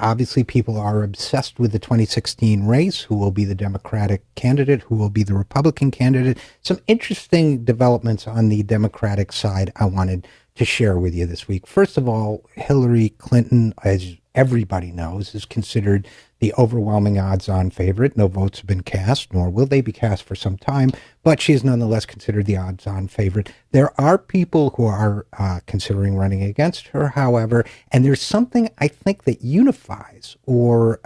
Obviously, people are obsessed with the 2016 race, who will be the Democratic candidate, who will be the Republican candidate. Some interesting developments on the Democratic side I wanted to share with you this week. First of all, Hillary Clinton, as everybody knows, is considered the overwhelming odds-on favorite. No votes have been cast, nor will they be cast for some time, but she is nonetheless considered the odds-on favorite. There are people who are considering running against her, however, and there's something I think that unifies or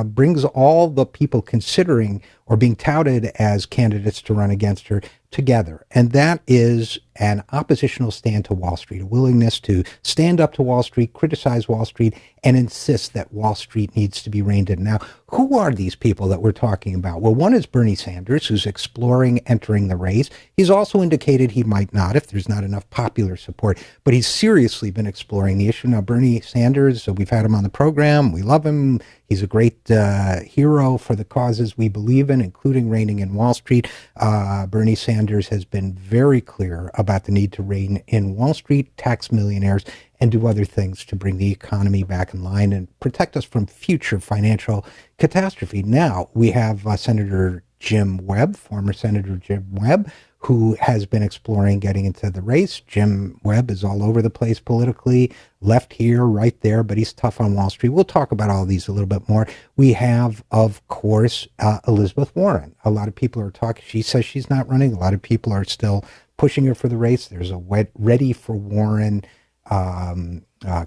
brings all the people considering or being touted as candidates to run against her together. And that is an oppositional stand to Wall Street, a willingness to stand up to Wall Street, criticize Wall Street, and insist that Wall Street needs to be reined in. Now, who are these people that we're talking about? Well, one is Bernie Sanders, who's exploring entering the race. He's also indicated he might not if there's not enough popular support, but he's seriously been exploring the issue. Now, Bernie Sanders, so we've had him on the program. We love him. He's a great hero for the causes we believe in, including reining in Wall Street. Bernie Sanders has been very clear about the need to rein in Wall Street, tax millionaires, and do other things to bring the economy back in line and protect us from future financial catastrophe. Now, we have Senator Jim Webb, former Senator Jim Webb, who has been exploring getting into the race. Jim Webb is all over the place politically, left here, right there, but he's tough on Wall Street. We'll talk about all of these a little bit more. We have, of course, Elizabeth Warren. A lot of people are talking. She says she's not running. A lot of people are still pushing her for the race. There's a Ready for Warren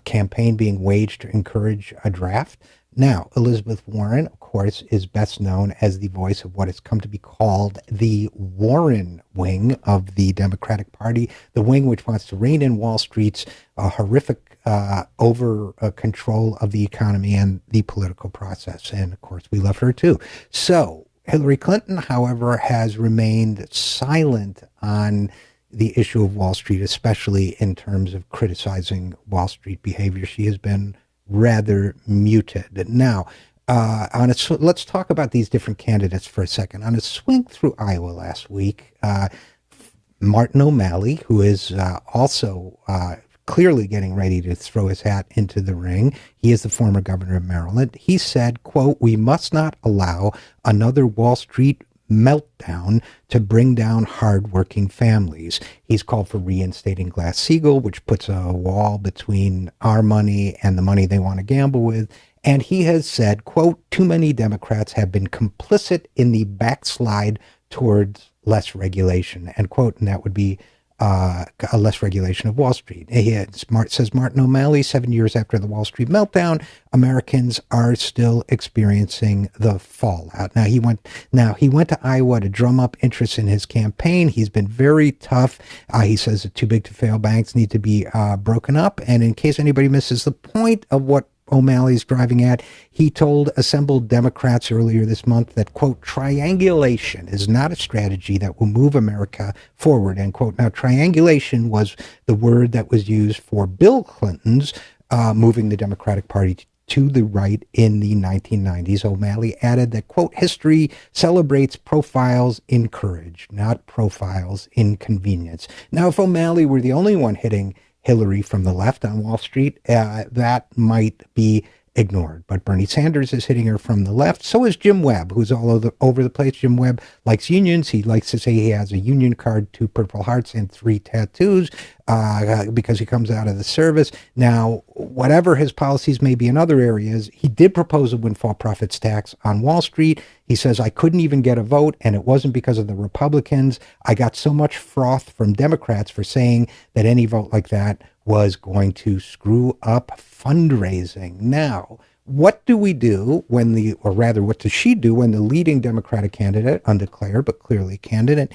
campaign being waged to encourage a draft. Now, Elizabeth Warren, of course, is best known as the voice of what has come to be called the Warren wing of the Democratic Party, the wing which wants to rein in Wall Street's horrific over control of the economy and the political process. And, of course, we love her, too. So, Hillary Clinton, however, has remained silent on the issue of Wall Street, especially in terms of criticizing Wall Street behavior. She has been rather muted. Now, let's talk about these different candidates for a second. On a swing through Iowa last week, Martin O'Malley, who is also clearly getting ready to throw his hat into the ring. He is the former governor of Maryland. He said, quote, "We must not allow another Wall Street meltdown to bring down hardworking families." He's called for reinstating Glass-Steagall, which puts a wall between our money and the money they want to gamble with. And he has said, quote, "Too many Democrats have been complicit in the backslide towards less regulation," end quote. And that would be a less regulation of Wall Street. Says Martin O'Malley, 7 years after the Wall Street meltdown, Americans are still experiencing the fallout. Now he went to Iowa to drum up interest in his campaign. He's been very tough. He says that too big to fail banks need to be broken up. And in case anybody misses the point of what O'Malley's driving at, he told assembled Democrats earlier this month that, quote, "Triangulation is not a strategy that will move America forward," end quote. Now, triangulation was the word that was used for Bill Clinton's moving the Democratic Party to the right in the 1990s. O'Malley added that, quote, "History celebrates profiles in courage, not profiles in convenience." Now, if O'Malley were the only one hitting Hillary from the left on Wall Street, that might be ignored. But Bernie Sanders is hitting her from the left. So is Jim Webb, who's all over the place. Jim Webb likes unions. He likes to say he has a union card, 2 Purple Hearts, and 3 tattoos because he comes out of the service. Now, whatever his policies may be in other areas, he did propose a windfall profits tax on Wall Street. He says, "I couldn't even get a vote, and it wasn't because of the Republicans. I got so much froth from Democrats for saying that any vote like that was going to screw up fundraising." Now, what do we do what does she do when the leading Democratic candidate, undeclared but clearly candidate,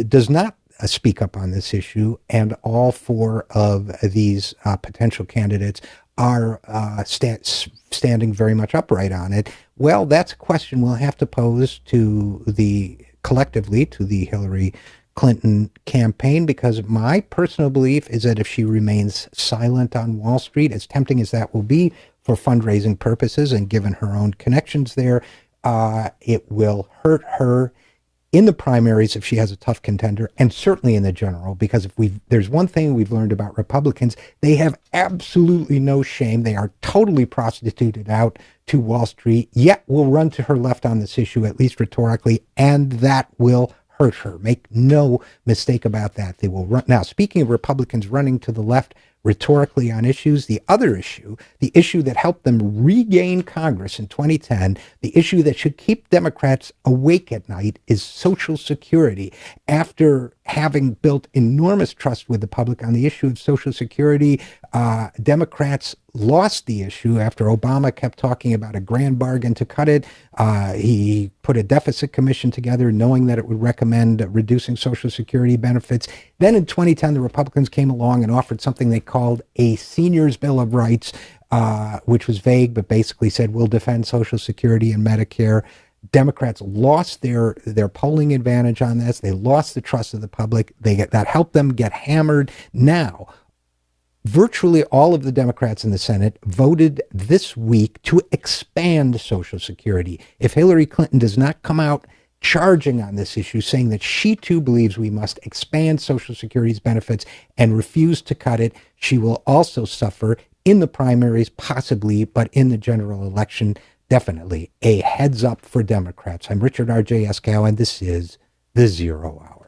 does not speak up on this issue, and all 4 of these potential candidates are standing very much upright on it? Well, that's a question we'll have to pose collectively to the Hillary Clinton campaign, because my personal belief is that if she remains silent on Wall Street, as tempting as that will be for fundraising purposes and given her own connections there, it will hurt her in the primaries if she has a tough contender, and certainly in the general, because there's one thing we've learned about Republicans, they have absolutely no shame. They are totally prostituted out to Wall Street, yet will run to her left on this issue, at least rhetorically, and that will hurt her. Make no mistake about that. They will run. Now, speaking of Republicans running to the left rhetorically on issues, the other issue, the issue that helped them regain Congress in 2010, the issue that should keep Democrats awake at night is Social Security. After having built enormous trust with the public on the issue of Social Security, Democrats lost the issue after Obama kept talking about a grand bargain to cut it. He put a deficit commission together knowing that it would recommend reducing Social Security benefits. Then in 2010, the Republicans came along and offered something they called a Seniors Bill of Rights, which was vague, but basically said, we'll defend Social Security and Medicare. Democrats lost their polling advantage on this. They lost the trust of the public. That helped them get hammered. Now, virtually all of the Democrats in the Senate voted this week to expand Social Security. If Hillary Clinton does not come out charging on this issue, saying that she too believes we must expand Social Security's benefits and refuse to cut it, she will also suffer in the primaries, possibly, but in the general election, definitely. A heads up for Democrats. I'm Richard RJ Eskow, and this is The Zero Hour.